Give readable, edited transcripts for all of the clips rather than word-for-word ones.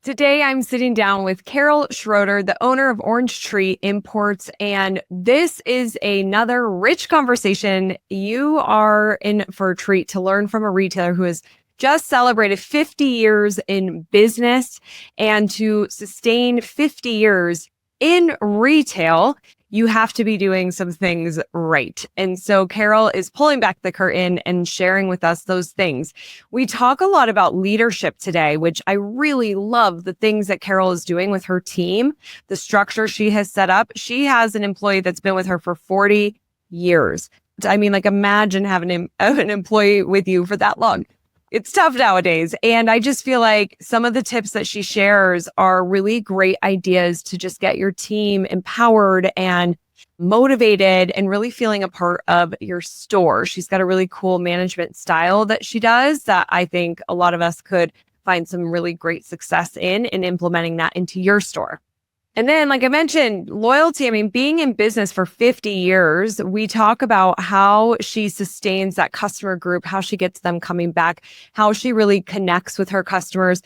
Today, I'm sitting down with Carol Schroeder, the owner of Orange Tree Imports, and this is another rich conversation. You are in for a treat to learn from a retailer who has just celebrated 50 years in business, and to sustain 50 years in retail, you have to be doing some things right. And so Carol is pulling back the curtain and sharing with us those things. We talk a lot about leadership today, which I really love the things that Carol is doing with her team, the structure she has set up. She has an employee that's been with her for 40 years. I mean, like, imagine having an employee with you for that long. It's tough nowadays. And I just feel like some of the tips that she shares are really great ideas to just get your team empowered and motivated and really feeling a part of your store. She's got a really cool management style that she does that I think a lot of us could find some really great success in implementing that into your store. And then, like I mentioned, loyalty. I mean, being in business for 50 years, we talk about how she sustains that customer group, how she gets them coming back, how she really connects with her customers.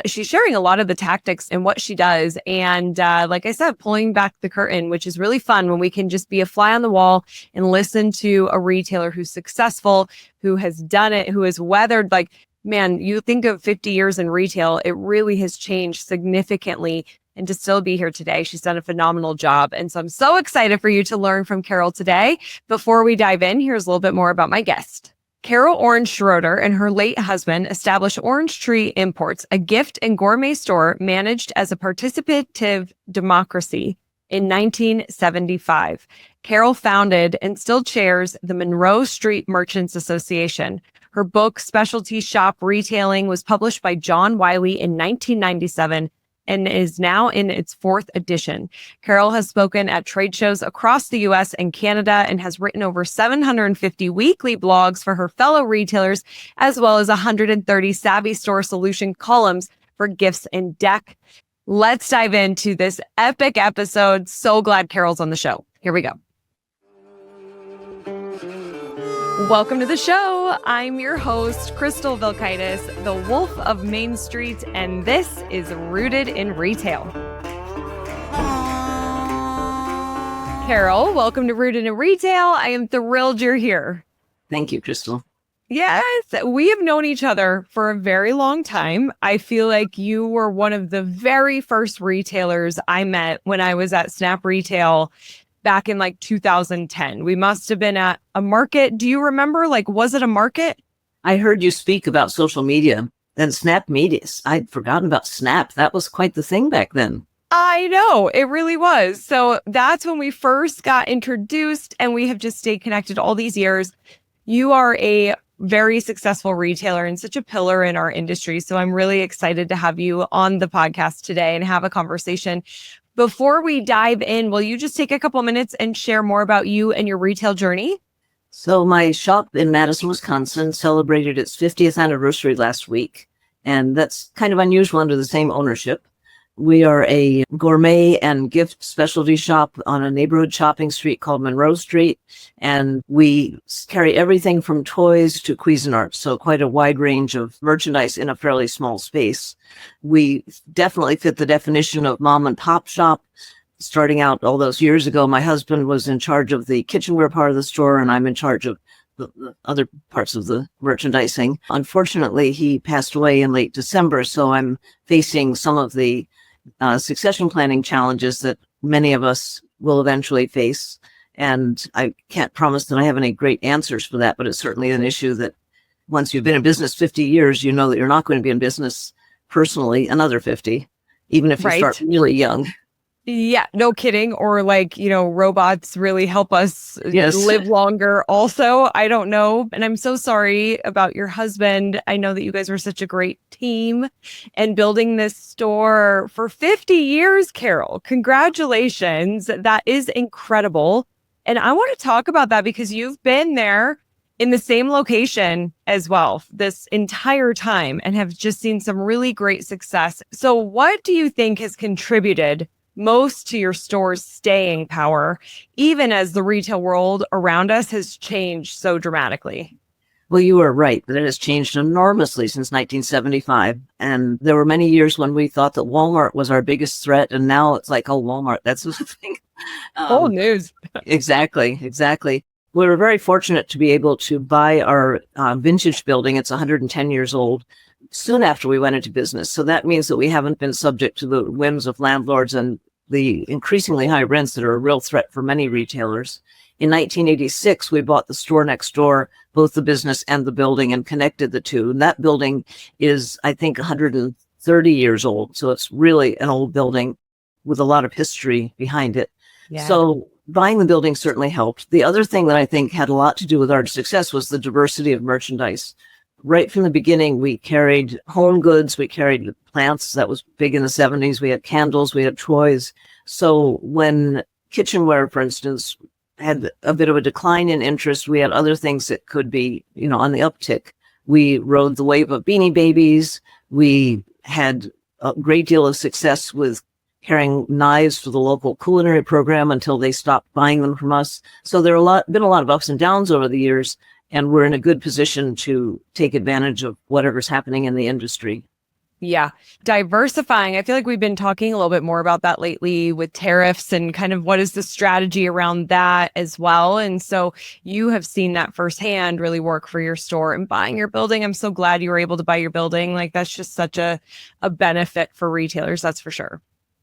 She's sharing a lot of the tactics and what she does. And like I said, pulling back the curtain, which is really fun when we can just be a fly on the wall and listen to a retailer who's successful, who has done it, who has weathered, like, man, you think of 50 years in retail, it really has changed significantly. And to still be here today, she's done a phenomenal job. And so I'm so excited for you to learn from Carol today. Before we dive in, here's a little bit more about my guest. Carol Orange Schroeder and her late husband established Orange Tree Imports, a gift and gourmet store managed as a participative democracy in 1975. Carol founded and still chairs the Monroe Street Merchants Association. Her book, Specialty Shop Retailing, was published by John Wiley in 1997 and is now in its fourth edition. Carol has spoken at trade shows across the US and Canada and has written over 750 weekly blogs for her fellow retailers, as well as 130 Savvy Store Solution columns for gifts and deck. Let's dive into this epic episode. So glad Carol's on the show. Here we go. Welcome to the show. I'm your host, Crystal Vilkaitis, the Wolf of Main Street, and this is Rooted in Retail. Carol, welcome to Rooted in Retail. I am thrilled you're here. Thank you, Crystal. Yes, we have known each other for a very long time. I feel like you were one of the very first retailers I met when I was at Snap Retail back in like 2010. We must have been at a market. Do you remember? Like, was it a market? I heard you speak about social media and Snap Media. I'd forgotten about Snap. That was quite the thing back then. I know, it really was. So that's when we first got introduced, and we have just stayed connected all these years. You are a very successful retailer and such a pillar in our industry. So I'm really excited to have you on the podcast today and have a conversation. Before we dive in, will you just take a couple minutes and share more about you and your retail journey? So my shop in Madison, Wisconsin celebrated its 50th anniversary last week, and that's kind of unusual under the same ownership. We are a gourmet and gift specialty shop on a neighborhood shopping street called Monroe Street, and we carry everything from toys to Cuisinart, so quite a wide range of merchandise in a fairly small space. We definitely fit the definition of mom and pop shop. Starting out all those years ago, my husband was in charge of the kitchenware part of the store, and I'm in charge of the other parts of the merchandising. Unfortunately, he passed away in late December, so I'm facing some of the succession planning challenges that many of us will eventually face. And I can't promise that I have any great answers for that, but it's certainly an issue that once you've been in business 50 years, you know that you're not going to be in business personally another 50, even if you start really young. Yeah, no kidding. Or like, robots really help us live longer also. I don't know. And I'm so sorry about your husband. I know that you guys were such a great team and building this store for 50 years, Carol. Congratulations. That is incredible. And I want to talk about that because you've been there in the same location as well this entire time and have just seen some really great success. So what do you think has contributed most to your store's staying power, even as the retail world around us has changed so dramatically? Well, you are right that it has changed enormously since 1975. And there were many years when we thought that Walmart was our biggest threat. And now it's like, oh, Walmart, that's nothing. Old Um, news. exactly, exactly. We were very fortunate to be able to buy our vintage building. It's 110 years old soon after we went into business. So that means that we haven't been subject to the whims of landlords and the increasingly high rents that are a real threat for many retailers. In 1986, we bought the store next door, both the business and the building, and connected the two. And that building is, I think, 130 years old. So it's really an old building with a lot of history behind it. Yeah. So buying the building certainly helped. The other thing that I think had a lot to do with our success was the diversity of merchandise. Right from the beginning, we carried home goods, we carried plants. That was big in the 70s. We had candles, we had toys. So when kitchenware, for instance, had a bit of a decline in interest, we had other things that could be, on the uptick. We rode the wave of Beanie Babies. We had a great deal of success with carrying knives for the local culinary program until they stopped buying them from us. So there have been a lot of ups and downs over the years, and we're in a good position to take advantage of whatever's happening in the industry. Yeah. Diversifying. I feel like we've been talking a little bit more about that lately with tariffs and kind of what is the strategy around that as well. And so you have seen that firsthand really work for your store and buying your building. I'm so glad you were able to buy your building. Like that's just such a benefit for retailers. That's for sure.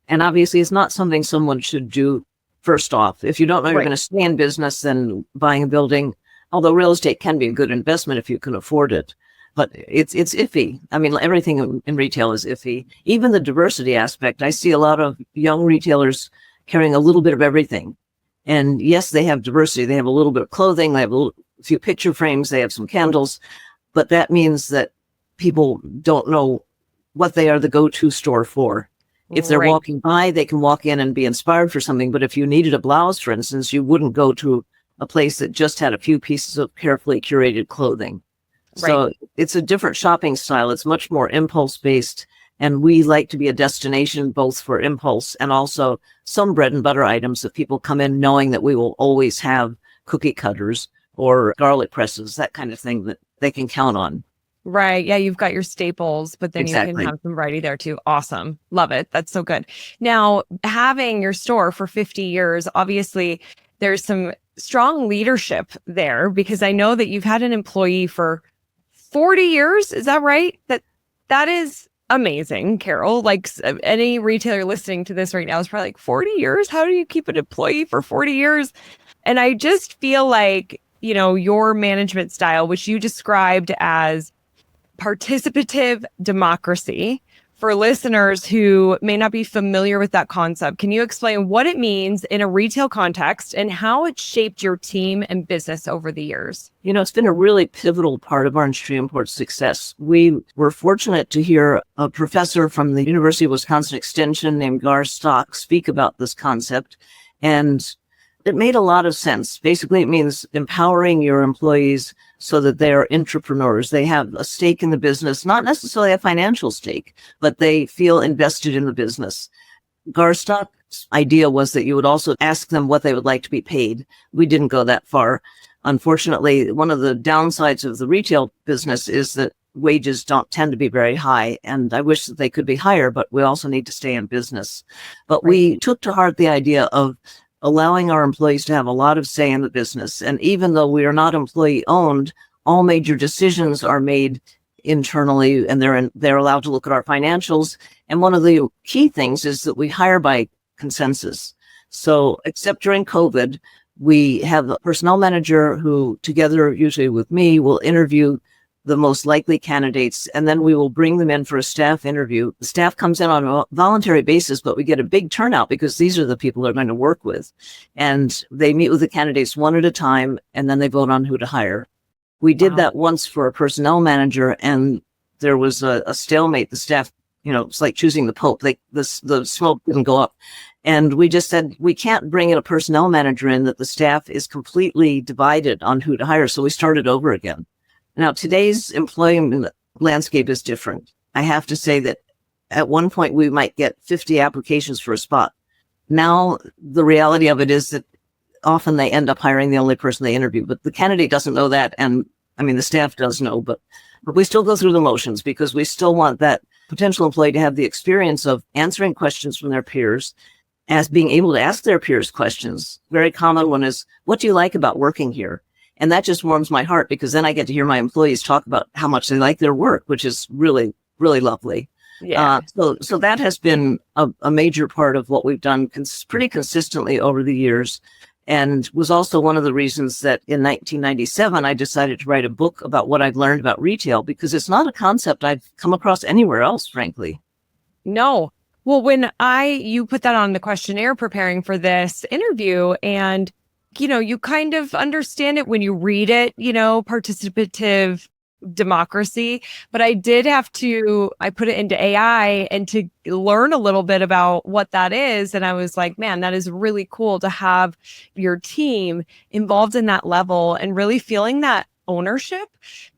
And obviously it's not something someone should do first off. If you don't know you're going to stay in business, then buying a building, although real estate can be a good investment if you can afford it. But it's iffy. I mean, everything in retail is iffy. Even the diversity aspect, I see a lot of young retailers carrying a little bit of everything. And yes, they have diversity. They have a little bit of clothing. They have a few picture frames. They have some candles. But that means that people don't know what they are the go-to store for. If they're walking by, they can walk in and be inspired for something. But if you needed a blouse, for instance, you wouldn't go to a place that just had a few pieces of carefully curated clothing. So it's a different shopping style. It's much more impulse based. And we like to be a destination both for impulse and also some bread and butter items that people come in knowing that we will always have cookie cutters or garlic presses, that kind of thing that they can count on. Right. Yeah. You've got your staples, but then Exactly. you can have some variety there too. Awesome. Love it. That's so good. Now, having your store for 50 years, obviously there's some strong leadership there because I know that you've had an employee for 40 years. Is that right? That is amazing, Carol. Like any retailer listening to this right now is probably like 40 years. How do you keep an employee for 40 years? And I just feel like, your management style, which you described as participative democracy, for listeners who may not be familiar with that concept, can you explain what it means in a retail context and how it shaped your team and business over the years? It's been a really pivotal part of Orange Tree Import's success. We were fortunate to hear a professor from the University of Wisconsin Extension named Gar Stock speak about this concept, and it made a lot of sense. Basically, it means empowering your employees so that they are entrepreneurs. They have a stake in the business, not necessarily a financial stake, but they feel invested in the business. Garstock's idea was that you would also ask them what they would like to be paid. We didn't go that far. Unfortunately, one of the downsides of the retail business is that wages don't tend to be very high, and I wish that they could be higher, but we also need to stay in business. But we took to heart the idea of allowing our employees to have a lot of say in the business. And even though we are not employee owned, all major decisions are made internally, and they're allowed to look at our financials. And one of the key things is that we hire by consensus. So except during COVID, we have a personnel manager who, together usually with me, will interview the most likely candidates, and then we will bring them in for a staff interview. The staff comes in on a voluntary basis, but we get a big turnout because these are the people they're going to work with. And they meet with the candidates one at a time, and then they vote on who to hire. We did that once for a personnel manager, and there was a stalemate. The staff, it's like choosing the Pope. The smoke didn't go up. And we just said, we can't bring in a personnel manager in that the staff is completely divided on who to hire. So we started over again. Now, today's employment landscape is different. I have to say that at one point we might get 50 applications for a spot. Now, the reality of it is that often they end up hiring the only person they interview, but the candidate doesn't know that. And I mean, the staff does know, but we still go through the motions because we still want that potential employee to have the experience of answering questions from their peers, as being able to ask their peers questions. Very common one is, what do you like about working here? And that just warms my heart because then I get to hear my employees talk about how much they like their work, which is really, really lovely. Yeah. So that has been a major part of what we've done pretty consistently over the years, and was also one of the reasons that in 1997, I decided to write a book about what I've learned about retail, because it's not a concept I've come across anywhere else, frankly. No. Well, when you put that on the questionnaire preparing for this interview, and you kind of understand it when you read it, participative democracy. But I put it into AI and to learn a little bit about what that is. And I was like, man, that is really cool to have your team involved in that level and really feeling that ownership,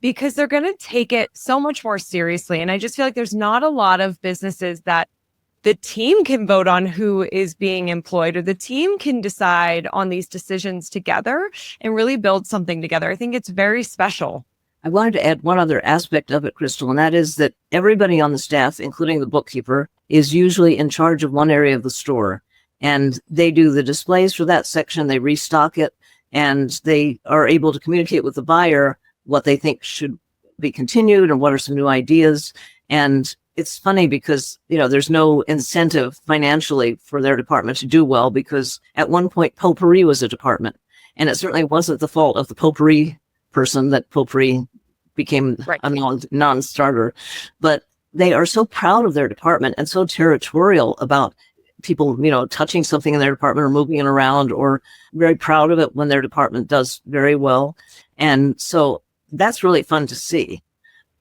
because they're going to take it so much more seriously. And I just feel like there's not a lot of businesses that the team can vote on who is being employed, or the team can decide on these decisions together and really build something together. I think it's very special. I wanted to add one other aspect of it, Crystal, and that is that everybody on the staff, including the bookkeeper, is usually in charge of one area of the store. And they do the displays for that section, they restock it, and they are able to communicate with the buyer what they think should be continued and what are some new ideas. And it's funny because, there's no incentive financially for their department to do well, because at one point potpourri was a department, and it certainly wasn't the fault of the potpourri person that potpourri became a non-starter. But they are so proud of their department and so territorial about people, touching something in their department or moving it around, or very proud of it when their department does very well. And so that's really fun to see.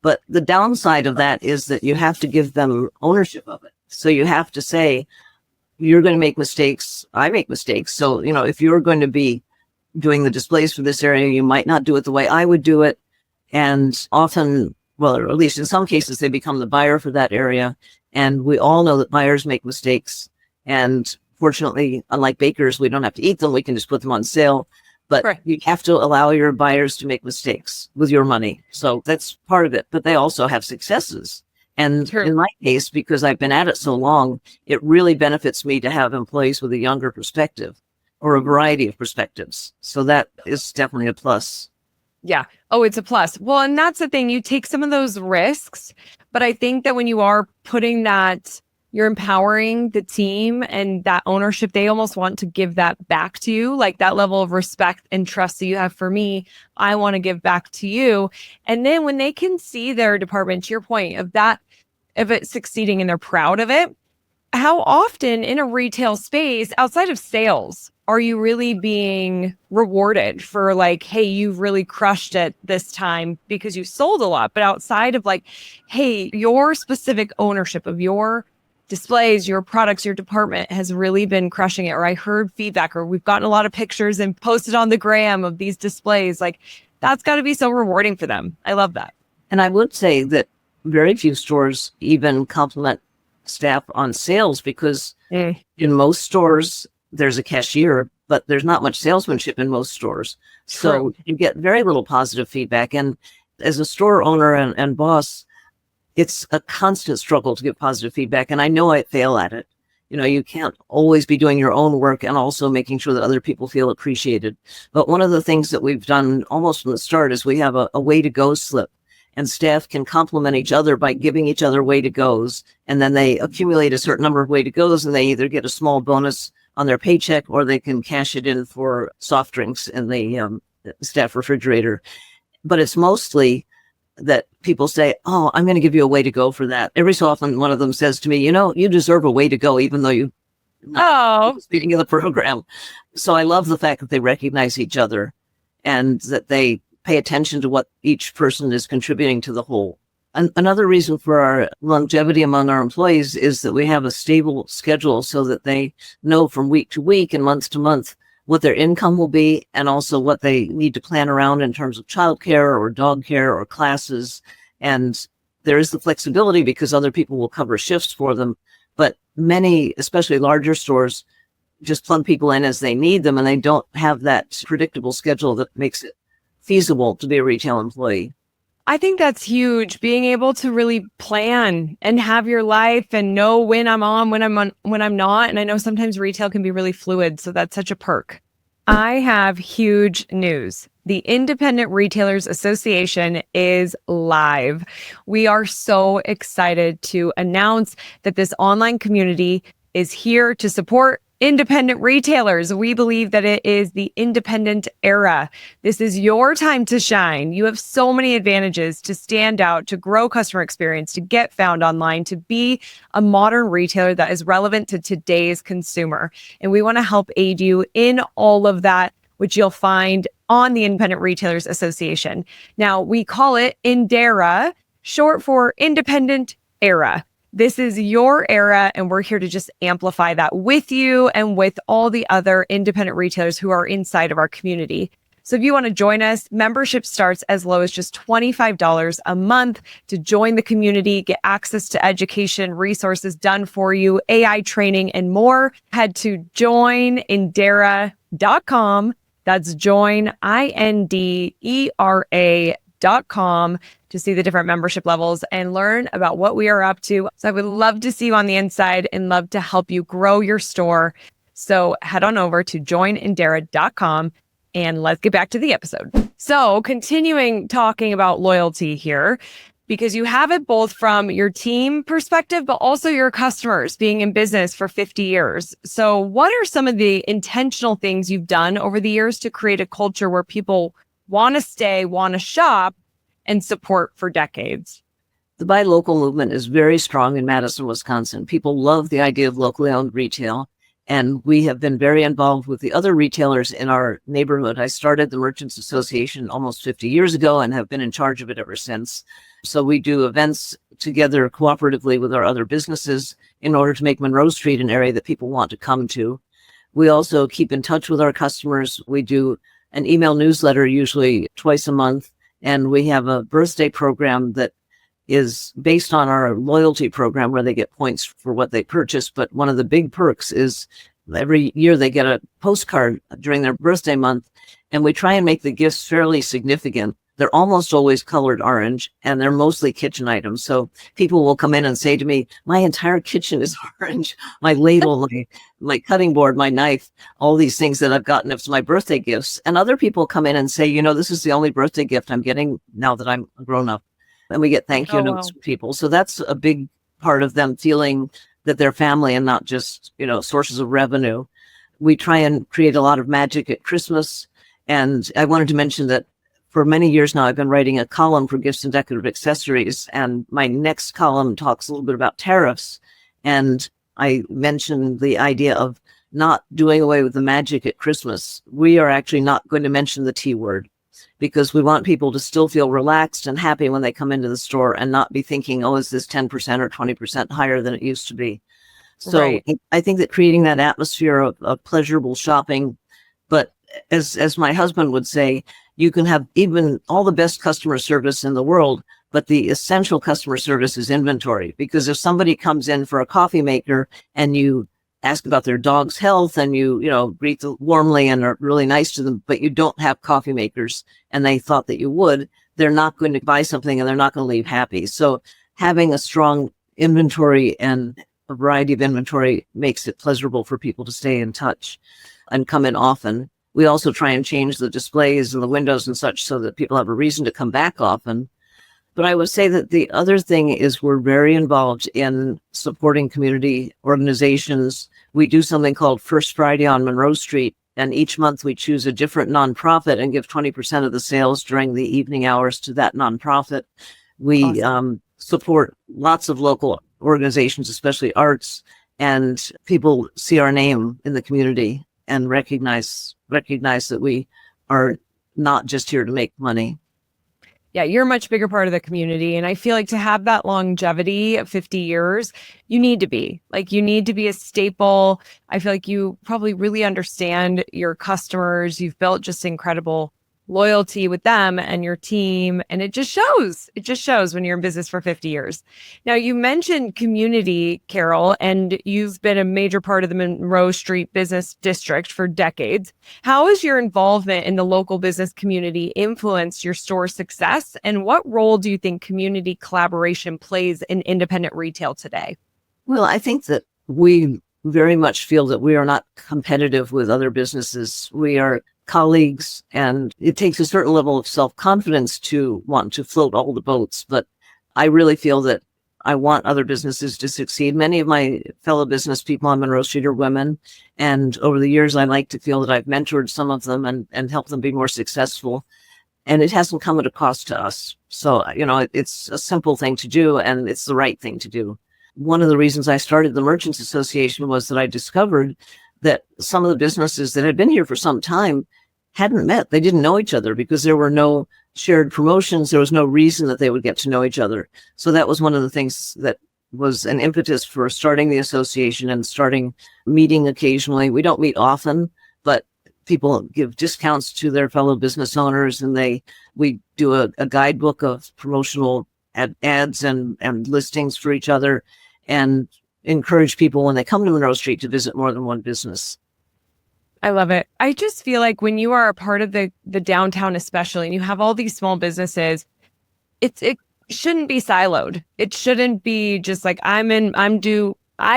But the downside of that is that you have to give them ownership of it. So you have to say, you're going to make mistakes. I make mistakes. So, if you're going to be doing the displays for this area, you might not do it the way I would do it. And often, well, or at least in some cases, they become the buyer for that area. And we all know that buyers make mistakes. And fortunately, unlike bakers, we don't have to eat them. We can just put them on sale. But you have to allow your buyers to make mistakes with your money. So that's part of it. But they also have successes. And in my case, because I've been at it so long, it really benefits me to have employees with a younger perspective, or a variety of perspectives. So that is definitely a plus. Yeah. Oh, it's a plus. Well, and that's the thing. You take some of those risks, but I think that when you are putting that, you're empowering the team and that ownership, they almost want to give that back to you, like that level of respect and trust that you have for me, I want to give back to you. And then when they can see their department, to your point of it succeeding and they're proud of it, how often in a retail space outside of sales are you really being rewarded for like, hey, you've really crushed it this time because you sold a lot, but outside of like, hey, your specific ownership of your displays, your products, your department has really been crushing it, or I heard feedback, or we've gotten a lot of pictures and posted on the gram of these displays, like that's got to be so rewarding for them. I love that. And I would say that very few stores even compliment staff on sales, because in most stores there's a cashier, but there's not much salesmanship in most stores. So you get very little positive feedback. And as a store owner and boss, it's a constant struggle to get positive feedback. And I know I fail at it. You can't always be doing your own work and also making sure that other people feel appreciated. But one of the things that we've done almost from the start is we have a way to go slip. And staff can compliment each other by giving each other way to goes. And then they accumulate a certain number of way to goes, and they either get a small bonus on their paycheck, or they can cash it in for soft drinks in the staff refrigerator. But it's mostly that people say, oh, I'm going to give you a way to go for that. Every so often, one of them says to me, you deserve a way to go, even though you speaking of the program. So I love the fact that they recognize each other and that they pay attention to what each person is contributing to the whole. And another reason for our longevity among our employees is that we have a stable schedule, so that they know from week to week and month to month what their income will be, and also what they need to plan around in terms of childcare or dog care or classes. And there is the flexibility because other people will cover shifts for them. But many, especially larger stores, just plug people in as they need them, and they don't have that predictable schedule that makes it feasible to be a retail employee. I think that's huge. Being able to really plan and have your life and know when I'm on, when I'm not. And I know sometimes retail can be really fluid. So that's such a perk. I have huge news. The Independent Retailers Association is live. We are so excited to announce that this online community is here to support independent retailers. We believe that it is the independent era. This is your time to shine. You have so many advantages to stand out, to grow customer experience, to get found online, to be a modern retailer that is relevant to today's consumer. And we want to help aid you in all of that, which you'll find on the Independent Retailers Association. Now, we call it INDERA, short for Independent Era. This is your era, and we're here to just amplify that with you and with all the other independent retailers who are inside of our community. So if you want to join us, membership starts as low as just $25 a month to join the community, get access to education, resources done for you, AI training, and more. Head to joinindera.com. That's join, INDERA.com to see the different membership levels and learn about what we are up to. So I would love to see you on the inside and love to help you grow your store. So head on over to joinindera.com and let's get back to the episode. So continuing talking about loyalty here, because you have it both from your team perspective, but also your customers being in business for 50 years. So what are some of the intentional things you've done over the years to create a culture where people want to stay, want to shop, and support for decades? The buy local movement is very strong in Madison, Wisconsin. People love the idea of locally owned retail, and we have been very involved with the other retailers in our neighborhood. I started the Merchants Association almost 50 years ago and have been in charge of it ever since. So we do events together cooperatively with our other businesses in order to make Monroe Street an area that people want to come to. We also keep in touch with our customers. We do an email newsletter usually twice a month. And we have a birthday program that is based on our loyalty program where they get points for what they purchase. But one of the big perks is every year they get a postcard during their birthday month. And we try and make the gifts fairly significant. They're almost always colored orange, and they're mostly kitchen items. So people will come in and say to me, my entire kitchen is orange. My ladle, my cutting board, my knife, all these things that I've gotten as my birthday gifts. And other people come in and say, this is the only birthday gift I'm getting now that I'm a grown up. And we get thank you notes from people. So that's a big part of them feeling that they're family and not just, sources of revenue. We try and create a lot of magic at Christmas. And I wanted to mention that for many years now, I've been writing a column for gifts and decorative accessories, and my next column talks a little bit about tariffs. And I mentioned the idea of not doing away with the magic at Christmas. We are actually not going to mention the T word because we want people to still feel relaxed and happy when they come into the store and not be thinking, oh, is this 10% or 20% higher than it used to be? So right. I think that creating that atmosphere of pleasurable shopping, but as my husband would say, you can have even all the best customer service in the world, but the essential customer service is inventory. Because if somebody comes in for a coffee maker and you ask about their dog's health and you greet them warmly and are really nice to them, but you don't have coffee makers and they thought that you would, they're not going to buy something and they're not going to leave happy. So having a strong inventory and a variety of inventory makes it pleasurable for people to stay in touch and come in often. We also try and change the displays and the windows and such so that people have a reason to come back often. But I would say that the other thing is we're very involved in supporting community organizations. We do something called First Friday on Monroe Street, and each month we choose a different nonprofit and give 20% of the sales during the evening hours to that nonprofit. We support lots of local organizations, especially arts, and people see our name in the community and recognize that we are not just here to make money. Yeah, you're a much bigger part of the community. And I feel like to have that longevity of 50 years, you need to be a staple. I feel like you probably really understand your customers. You've built just incredible loyalty with them and your team. And it just shows. It just shows when you're in business for 50 years. Now, you mentioned community, Carol, and you've been a major part of the Monroe Street Business District for decades. How has your involvement in the local business community influenced your store success? And what role do you think community collaboration plays in independent retail today? Well, I think that we very much feel that we are not competitive with other businesses. We are colleagues, and it takes a certain level of self-confidence to want to float all the boats. But I really feel that I want other businesses to succeed. Many of my fellow business people on Monroe Street are women. And over the years, I like to feel that I've mentored some of them and helped them be more successful. And it hasn't come at a cost to us. So, it's a simple thing to do, and it's the right thing to do. One of the reasons I started the Merchants Association was that I discovered that some of the businesses that had been here for some time hadn't met. They didn't know each other because there were no shared promotions. There was no reason that they would get to know each other. So that was one of the things that was an impetus for starting the association and starting meeting occasionally. We don't meet often, but people give discounts to their fellow business owners, and we do a guidebook of promotional ads and listings for each other, and encourage people when they come to Monroe Street to visit more than one business. I love it. I just feel like when you are a part of the downtown, especially, and you have all these small businesses, it shouldn't be siloed. It shouldn't be just like I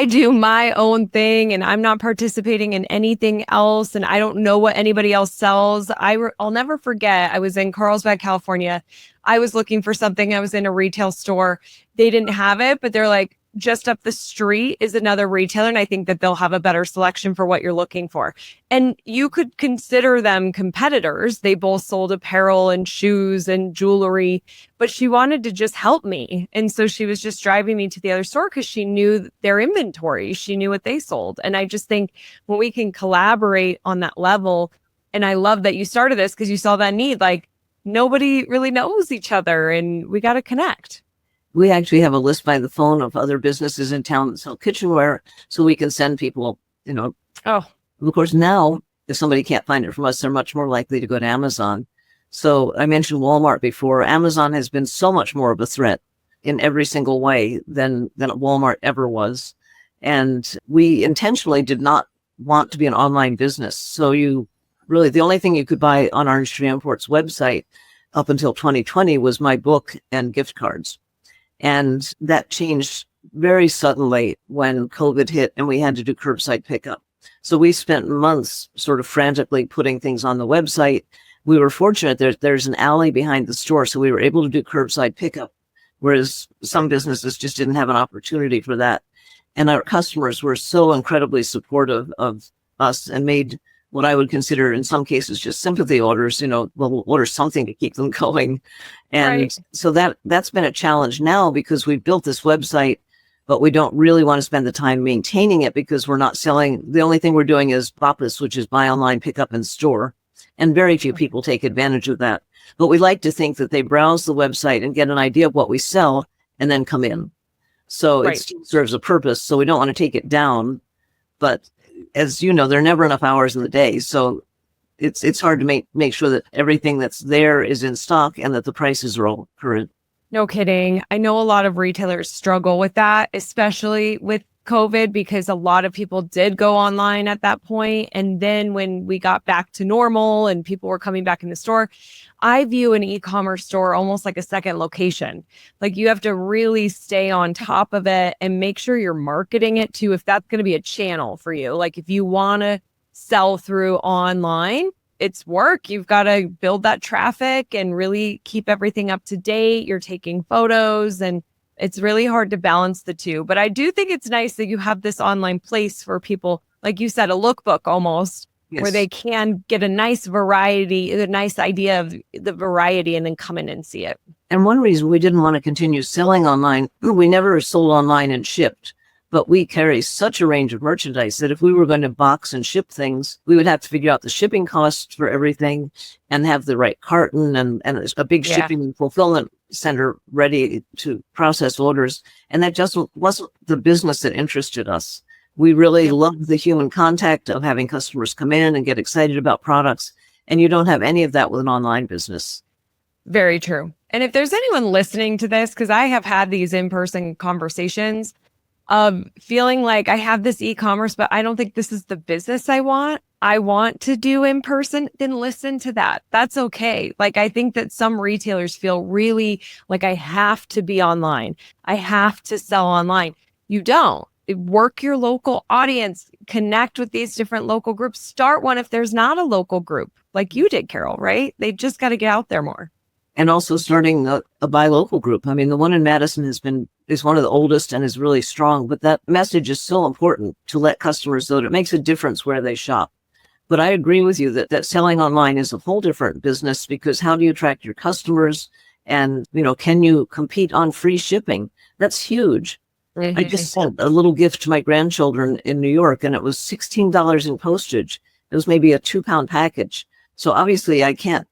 do my own thing and I'm not participating in anything else, and I don't know what anybody else sells. I'll never forget, I was in Carlsbad, California. I was looking for something. I was in a retail store. They didn't have it, but they're like, just up the street is another retailer, and I think that they'll have a better selection for what you're looking for. And you could consider them competitors. They both sold apparel and shoes and jewelry, but she wanted to just help me. And so she was just driving me to the other store because she knew their inventory. She knew what they sold. And I just think when we can collaborate on that level, and I love that you started this because you saw that need, like nobody really knows each other and we got to connect. We actually have a list by the phone of other businesses in town that sell kitchenware, so we can send people, Oh, of course, now, if somebody can't find it from us, they're much more likely to go to Amazon. So I mentioned Walmart before. Amazon has been so much more of a threat in every single way than Walmart ever was. And we intentionally did not want to be an online business. So the only thing you could buy on Orange Tree Import's website up until 2020 was my book and gift cards. And that changed very suddenly when COVID hit and we had to do curbside pickup. So we spent months sort of frantically putting things on the website. We were fortunate there's an alley behind the store, so we were able to do curbside pickup, whereas some businesses just didn't have an opportunity for that. And our customers were so incredibly supportive of us and made what I would consider in some cases just sympathy orders, we'll order something to keep them going. And right. So that's been a challenge now because we've built this website, but we don't really want to spend the time maintaining it because we're not selling. The only thing we're doing is BOPIS, which is buy online, pick up in store. And very few people take advantage of that. But we like to think that they browse the website and get an idea of what we sell and then come in. So Right. It still serves a purpose. So we don't want to take it down. But as you know, there are never enough hours in the day. So it's hard to make sure that everything that's there is in stock and that the prices are all current. No kidding. I know a lot of retailers struggle with that, especially with COVID, because a lot of people did go online at that point. And then when we got back to normal and people were coming back in the store, I view an e-commerce store almost like a second location. Like you have to really stay on top of it and make sure you're marketing it too, if that's going to be a channel for you. Like if you want to sell through online, it's work. You've got to build that traffic and really keep everything up to date. You're taking photos and it's really hard to balance the two. But I do think it's nice that you have this online place for people, like you said, a lookbook almost, Yes. where they can get a nice variety, a nice idea of the variety and then come in and see it. And one reason we didn't want to continue selling online, we never sold online and shipped, but we carry such a range of merchandise that if we were going to box and ship things, we would have to figure out the shipping costs for everything and have the right carton and a big shipping and fulfillment center ready to process orders. And that just wasn't the business that interested us. We really loved the human contact of having customers come in and get excited about products And you don't have any of that with an online business. Very true. And if there's anyone listening to this, because I have had these in-person conversations of feeling like I have this e-commerce, but I don't think this is the business I want to do in person, then listen to that. That's okay. Like, I think that some retailers feel really like I have to be online. I have to sell online. You don't. Work your local audience, connect with these different local groups, start one if there's not a local group like you did, Carol, right? They just got to get out there more. And also starting a buy local group. I mean, the one in Madison is one of the oldest and is really strong, but that message is so important to let customers know that it makes a difference where they shop. But I agree with you that selling online is a whole different business, because how do you attract your customers? And, can you compete on free shipping? That's huge. I just sent a little gift to my grandchildren in New York, and it was $16 in postage. It was maybe a 2-pound package. So obviously I can't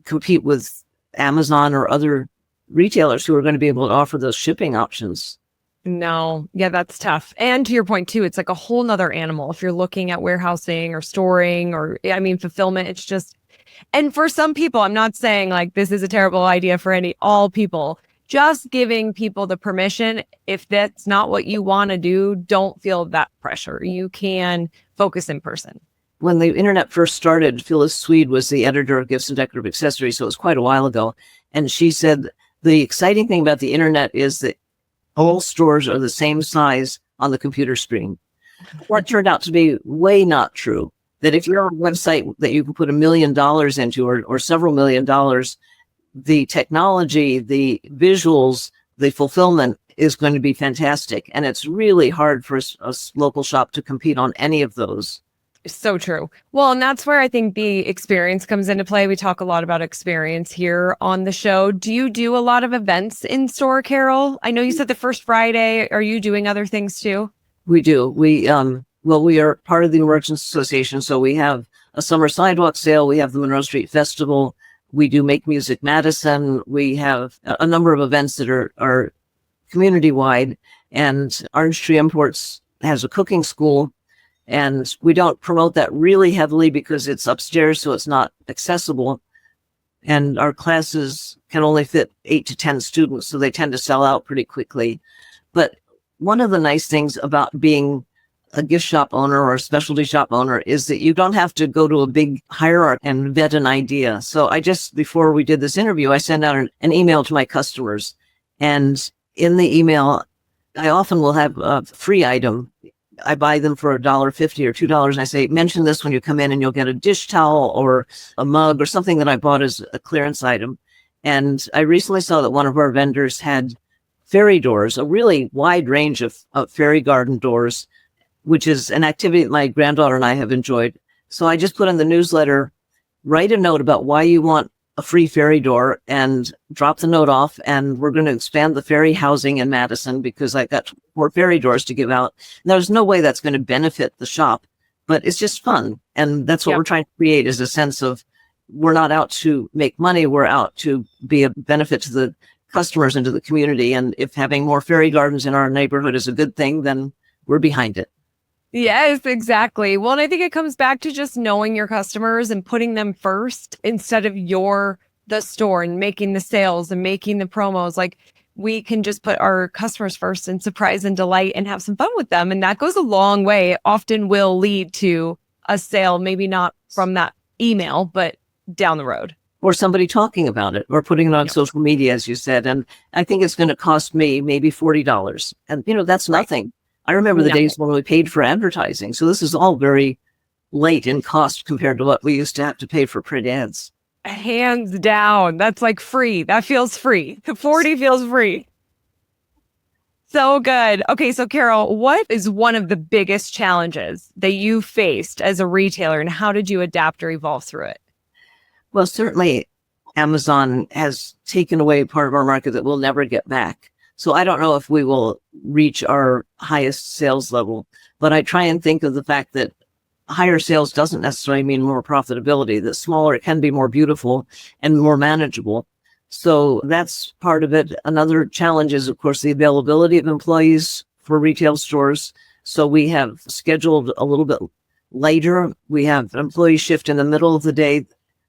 compete with Amazon or other retailers who are going to be able to offer those shipping options. No. Yeah, that's tough. And to your point too, it's like a whole nother animal. If you're looking at warehousing or storing or, fulfillment, it's just, and for some people, I'm not saying like this is a terrible idea for all people, just giving people the permission. If that's not what you want to do, don't feel that pressure. You can focus in person. When the internet first started, Phyllis Swede was the editor of Gifts and Decorative Accessories, so it was quite a while ago. And she said, the exciting thing about the internet is that all stores are the same size on the computer screen. What turned out to be way not true, that if you're on a website that you can put $1 million into or several $1 million, the technology, the visuals, the fulfillment is going to be fantastic. And it's really hard for a local shop to compete on any of those. So true. Well, and that's where I think the experience comes into play. We talk a lot about experience here on the show. Do you do a lot of events in store, Carol? I know you said the first Friday. Are you doing other things too? We do. We are part of the Merchants Association. So we have a summer sidewalk sale. We have the Monroe Street Festival. We do Make Music Madison. We have a number of events that are community-wide. And Orange Tree Imports has a cooking school. And we don't promote that really heavily because it's upstairs, so it's not accessible. And our classes can only fit 8 to 10 students, so they tend to sell out pretty quickly. But one of the nice things about being a gift shop owner or a specialty shop owner is that you don't have to go to a big hierarchy and vet an idea. So before we did this interview, I sent out an email to my customers. And in the email, I often will have a free item. I buy them for $1.50 or $2, and I say, mention this when you come in and you'll get a dish towel or a mug or something that I bought as a clearance item. And I recently saw that one of our vendors had fairy doors, a really wide range of fairy garden doors, which is an activity that my granddaughter and I have enjoyed. So I just put in the newsletter, write a note about why you want a free fairy door and drop the note off. And we're going to expand the fairy housing in Madison because I got more fairy doors to give out. And there's no way that's going to benefit the shop, but it's just fun. And that's what we're trying to create, is a sense of we're not out to make money. We're out to be a benefit to the customers and to the community. And if having more fairy gardens in our neighborhood is a good thing, then we're behind it. Yes, exactly. Well, and I think it comes back to just knowing your customers and putting them first instead of the store and making the sales and making the promos. Like, we can just put our customers first and surprise and delight and have some fun with them. And that goes a long way. It often will lead to a sale, maybe not from that email, but down the road. Or somebody talking about it or putting it on social media, as you said. And I think it's going to cost me maybe $40. And, that's nothing. I remember the days when we paid for advertising. So this is all very late in cost compared to what we used to have to pay for print ads. Hands down. That's like free. That feels free. 40 feels free. So good. Okay, so Carol, what is one of the biggest challenges that you faced as a retailer, and how did you adapt or evolve through it? Well, certainly Amazon has taken away part of our market that we'll never get back. So I don't know if we will reach our highest sales level, but I try and think of the fact that higher sales doesn't necessarily mean more profitability, that smaller, it can be more beautiful and more manageable. So that's part of it. Another challenge is, of course, the availability of employees for retail stores. So we have scheduled a little bit later. We have an employee shift in the middle of the day.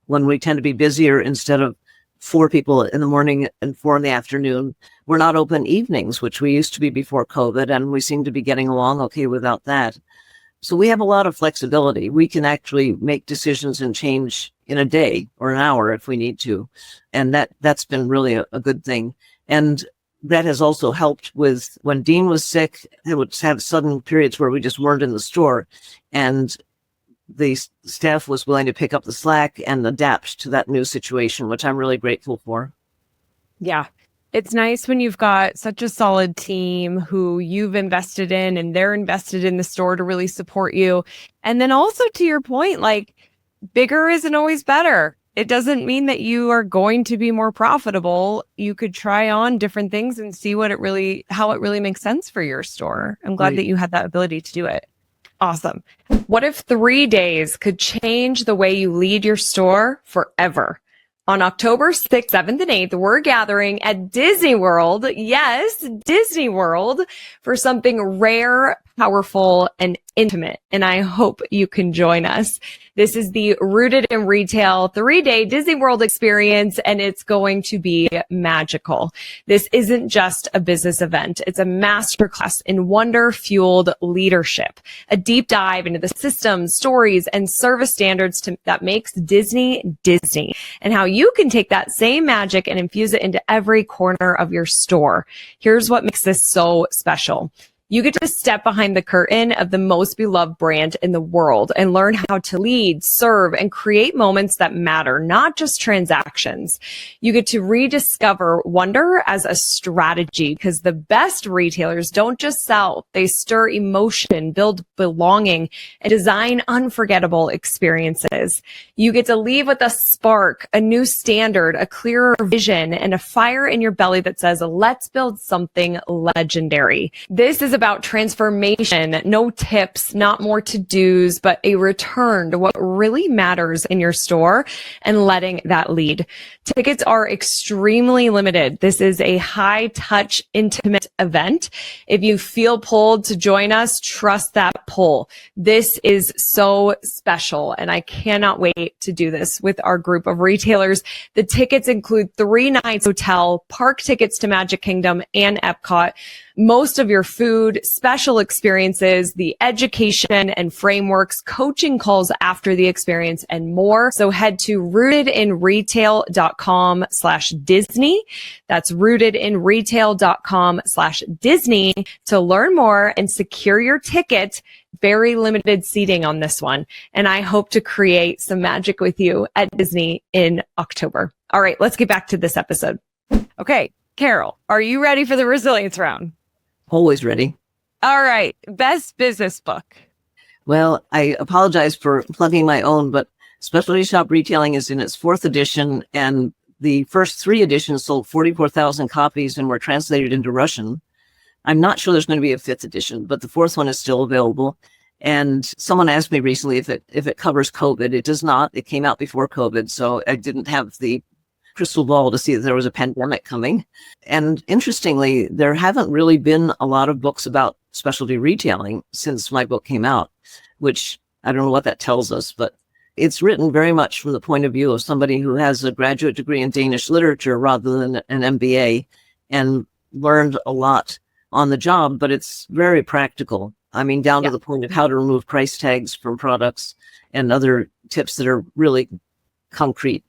when we tend to be busier, instead of 4 people in the morning and 4 in the afternoon, we're not open evenings, which we used to be before COVID, and we seem to be getting along okay without that. So we have a lot of flexibility. We can actually make decisions and change in a day or an hour if we need to. And that's been really a good thing. And that has also helped with when Dean was sick, it would have sudden periods where we just weren't in the store. And the staff was willing to pick up the slack and adapt to that new situation, which I'm really grateful for. Yeah. It's nice when you've got such a solid team who you've invested in and they're invested in the store to really support you. And then also to your point, like bigger isn't always better. It doesn't mean that you are going to be more profitable. You could try on different things and see how it really makes sense for your store. I'm glad that you had that ability to do it. Awesome. What if 3 days could change the way you lead your store forever? On October 6th, 7th, and 8th, we're gathering at Disney World. Yes, Disney World, for something rare, powerful, and intimate. And I hope you can join us. This is the Rooted in Retail 3-day Disney World experience, and it's going to be magical. This isn't just a business event. It's a masterclass in wonder-fueled leadership, a deep dive into the systems, stories, and service standards that makes Disney, Disney, and how you can take that same magic and infuse it into every corner of your store. Here's what makes this so special. You get to step behind the curtain of the most beloved brand in the world and learn how to lead, serve, and create moments that matter, not just transactions. You get to rediscover wonder as a strategy, because the best retailers don't just sell, they stir emotion, build belonging, and design unforgettable experiences. You get to leave with a spark, a new standard, a clearer vision, and a fire in your belly that says, let's build something legendary. This is about transformation, no tips, not more to-dos, but a return to what really matters in your store and letting that lead. Tickets are extremely limited. This is a high-touch, intimate event. If you feel pulled to join us, trust that pull. This is so special, and I cannot wait to do this with our group of retailers. The tickets include 3 nights hotel, park tickets to Magic Kingdom and Epcot, most of your food, special experiences, the education and frameworks, coaching calls after the experience, and more. So head to rootedinretail.com/Disney. That's rootedinretail.com/Disney to learn more and secure your ticket. Very limited seating on this one. And I hope to create some magic with you at Disney in October. All right, let's get back to this episode. Okay, Carol, are you ready for the resilience round? Always ready. All right. Best business book. Well, I apologize for plugging my own, but Specialty Shop Retailing is in its 4th edition, and the first 3 editions sold 44,000 copies and were translated into Russian. I'm not sure there's going to be a 5th edition, but the 4th one is still available. And someone asked me recently if it covers COVID. It does not. It came out before COVID, so I didn't have the crystal ball to see that there was a pandemic coming. And interestingly, there haven't really been a lot of books about specialty retailing since my book came out, which I don't know what that tells us, but it's written very much from the point of view of somebody who has a graduate degree in Danish literature rather than an MBA, and learned a lot on the job, but it's very practical. I mean, down to the point of how to remove price tags from products and other tips that are really concrete.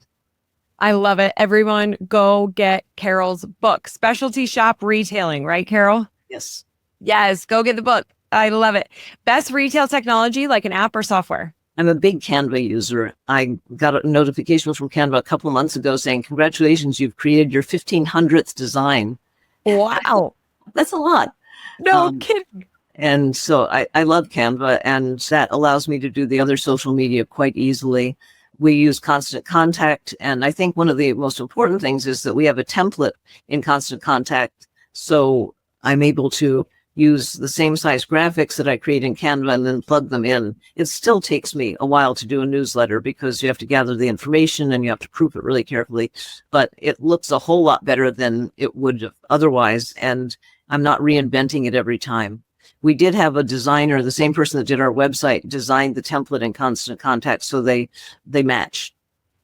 I love it. Everyone go get Carol's book, Specialty Shop Retailing, right, Carol? Yes. Yes, go get the book. I love it. Best retail technology, like an app or software? I'm a big Canva user. I got a notification from Canva a couple of months ago saying, congratulations, you've created your 1500th design. Wow. That's a lot. No kidding. And so I love Canva, and that allows me to do the other social media quite easily. We use Constant Contact, and I think one of the most important things is that we have a template in Constant Contact, so I'm able to use the same size graphics that I create in Canva and then plug them in. It still takes me a while to do a newsletter because you have to gather the information and you have to proof it really carefully, but it looks a whole lot better than it would otherwise, and I'm not reinventing it every time. We did have a designer, the same person that did our website, designed the template in Constant Contact, so they match.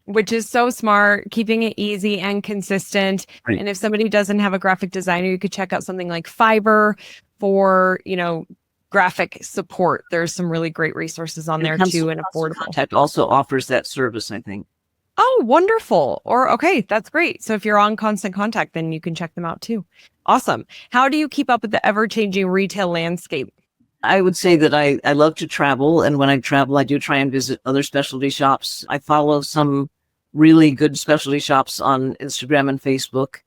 which is so smart, keeping it easy and consistent. Right. And if somebody doesn't have a graphic designer, you could check out something like Fiverr for, graphic support. There's some really great resources on there too and affordable. Contact also offers that service, I think. Oh, wonderful. Okay, that's great. So if you're on Constant Contact, then you can check them out too. Awesome. How do you keep up with the ever-changing retail landscape? I would say that I love to travel. And when I travel, I do try and visit other specialty shops. I follow some really good specialty shops on Instagram and Facebook.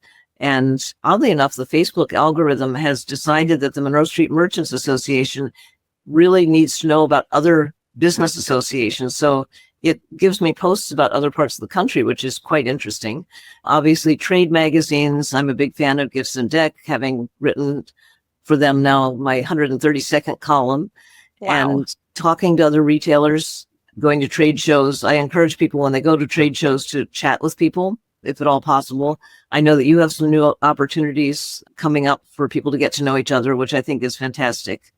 And oddly enough, the Facebook algorithm has decided that the Monroe Street Merchants Association really needs to know about other business associations. So it gives me posts about other parts of the country, which is quite interesting. Obviously, trade magazines. I'm a big fan of Gifts and Deck, having written for them now my 132nd column. Wow. And talking to other retailers, going to trade shows. I encourage people when they go to trade shows to chat with people, if at all possible. I know that you have some new opportunities coming up for people to get to know each other, which I think is fantastic.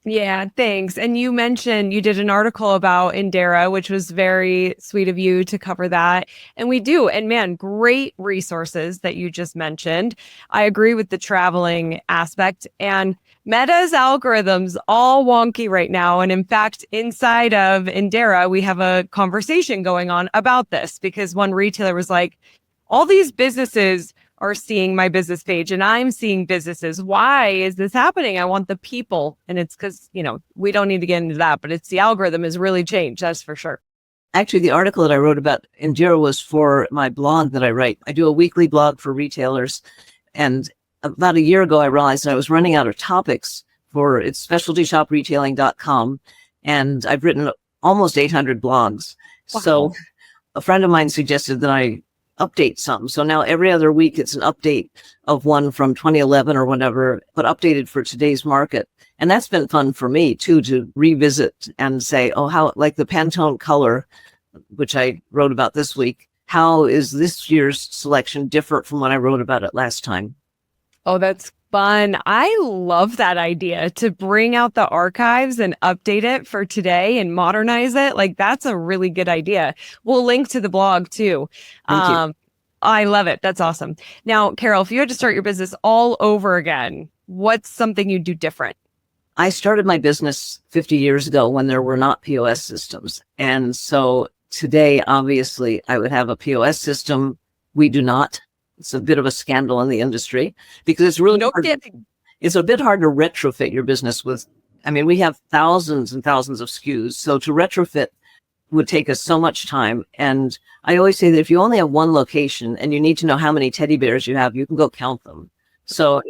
Yeah, thanks. And you mentioned you did an article about Indera, which was very sweet of you to cover that. And we do. And man, great resources that you just mentioned. I agree with the traveling aspect. And Meta's algorithms all wonky right now. And in fact, inside of Indera, we have a conversation going on about this because one retailer was like, all these businesses are seeing my business page and I'm seeing businesses. Why is this happening? I want the people. And it's because, we don't need to get into that, but it's the algorithm has really changed. That's for sure. Actually, the article that I wrote about Indira was for my blog that I write. I do a weekly blog for retailers. And about a year ago, I realized I was running out of topics for it's specialtyshopretailing.com. And I've written almost 800 blogs. Wow. So a friend of mine suggested that I update some. So now every other week it's an update of one from 2011 or whatever, but updated for today's market. And that's been fun for me too, to revisit and say, oh, how like the Pantone color, which I wrote about this week, how is this year's selection different from when I wrote about it last time? Oh, that's fun. I love that idea to bring out the archives and update it for today and modernize it. Like that's a really good idea. We'll link to the blog too. Thank you. I love it. That's awesome. Now, Carol, if you had to start your business all over again, what's something you'd do different? I started my business 50 years ago when there were not POS systems. And so today, obviously, I would have a POS system. We do not. It's a bit of a scandal in the industry because it's really it's a bit hard to retrofit your business with. I mean, we have thousands and thousands of SKUs. So to retrofit would take us so much time. And I always say that if you only have one location and you need to know how many teddy bears you have, you can go count them. So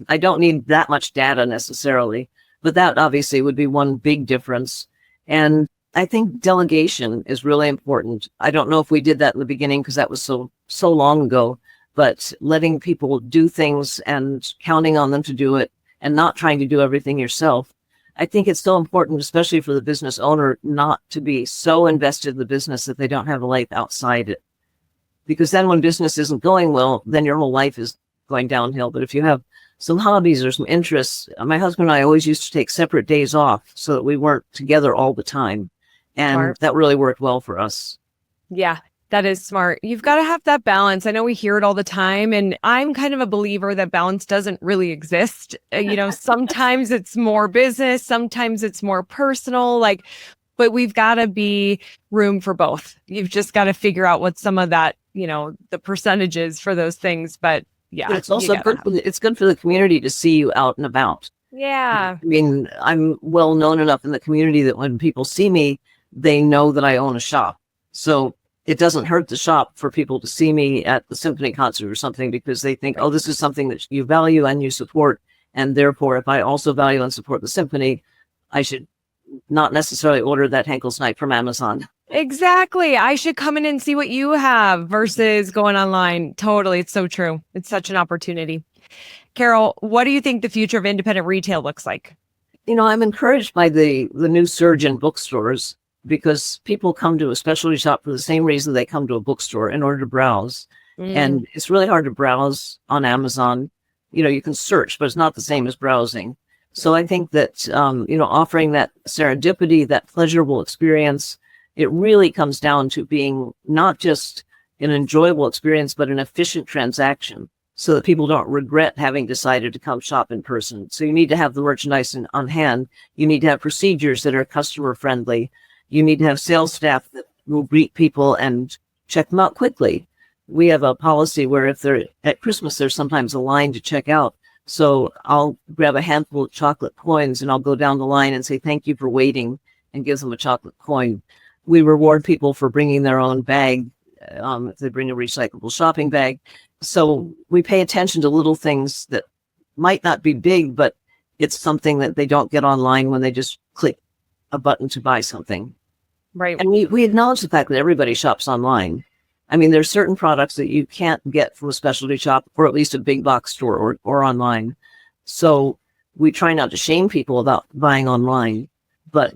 I don't need that much data necessarily, but that obviously would be one big difference. And I think delegation is really important. I don't know if we did that in the beginning because that was so long ago. But letting people do things and counting on them to do it and not trying to do everything yourself. I think it's so important, especially for the business owner, not to be so invested in the business that they don't have a life outside it. Because then when business isn't going well, then your whole life is going downhill. But if you have some hobbies or some interests, my husband and I always used to take separate days off so that we weren't together all the time. And that really worked well for us. Yeah. That is smart. You've got to have that balance. I know we hear it all the time, and I'm kind of a believer that balance doesn't really exist. Sometimes it's more business, sometimes it's more personal, but we've got to be room for both. You've just got to figure out what some of that, the percentages for those things. But yeah, it's also good. It's good for the community to see you out and about. Yeah. I mean, I'm well known enough in the community that when people see me, they know that I own a shop. So it doesn't hurt the shop for people to see me at the symphony concert or something because they think, oh, this is something that you value and you support. And therefore, if I also value and support the symphony, I should not necessarily order that Henkel Snipe from Amazon. Exactly. I should come in and see what you have versus going online. Totally. It's so true. It's such an opportunity. Carol, what do you think the future of independent retail looks like? I'm encouraged by the new surge in bookstores, because people come to a specialty shop for the same reason they come to a bookstore, in order to browse. And it's really hard to browse on Amazon. You can search, but it's not the same as browsing. So I think that, offering that serendipity, that pleasurable experience, It really comes down to being not just an enjoyable experience, but an efficient transaction so that people don't regret having decided to come shop in person. So you need to have the merchandise on hand. You need to have procedures that are customer friendly. You need to have sales staff that will greet people and check them out quickly. We have a policy where if they're at Christmas, there's sometimes a line to check out. So I'll grab a handful of chocolate coins and I'll go down the line and say, thank you for waiting, and give them a chocolate coin. We reward people for bringing their own bag, if they bring a recyclable shopping bag. So we pay attention to little things that might not be big, but it's something that they don't get online when they just click a button to buy something. Right. And we acknowledge the fact that everybody shops online. I mean, there's certain products that you can't get from a specialty shop or at least a big box store or online. So we try not to shame people about buying online, but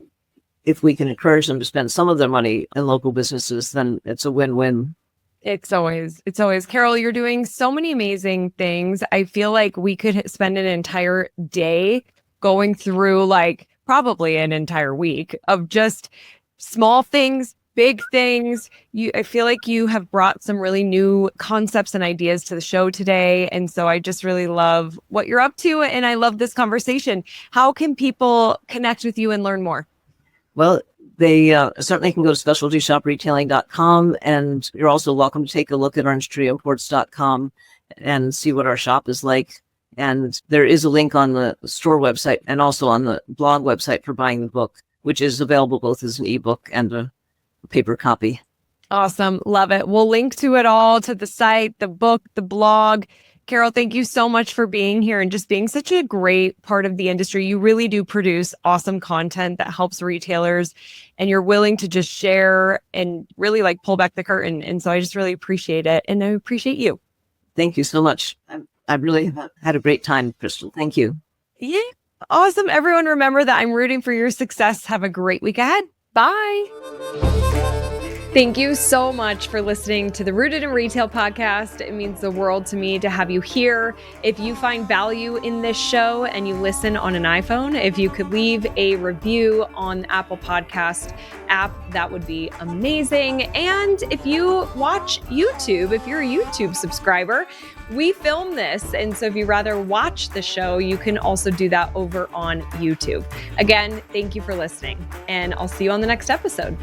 if we can encourage them to spend some of their money in local businesses, then it's a win-win. It's always, Carol, you're doing so many amazing things. I feel like we could spend an entire day going through, like, probably an entire week of just small things, big things. I feel like you have brought some really new concepts and ideas to the show today. And so I just really love what you're up to. And I love this conversation. How can people connect with you and learn more? Well, they certainly can go to specialtyshopretelling.com, and you're also welcome to take a look at orangetreeimports.com and see what our shop is like. And there is a link on the store website and also on the blog website for buying the book, which is available both as an ebook and a paper copy. Awesome. Love it. We'll link to it all, to the site, the book, the blog. Carol, thank you so much for being here and just being such a great part of the industry. You really do produce awesome content that helps retailers, and you're willing to just share and really like pull back the curtain. And so I just really appreciate it. And I appreciate you. Thank you so much. I really have had a great time, Crystal. Thank you. Yeah. Awesome. Everyone, remember that I'm rooting for your success. Have a great week ahead. Bye. Thank you so much for listening to the Rooted in Retail podcast. It means the world to me to have you here. If you find value in this show and you listen on an iPhone, if you could leave a review on the Apple Podcast app, that would be amazing. And if you watch YouTube, if you're a YouTube subscriber, we film this. And so if you rather watch the show, you can also do that over on YouTube. Again, thank you for listening, and I'll see you on the next episode.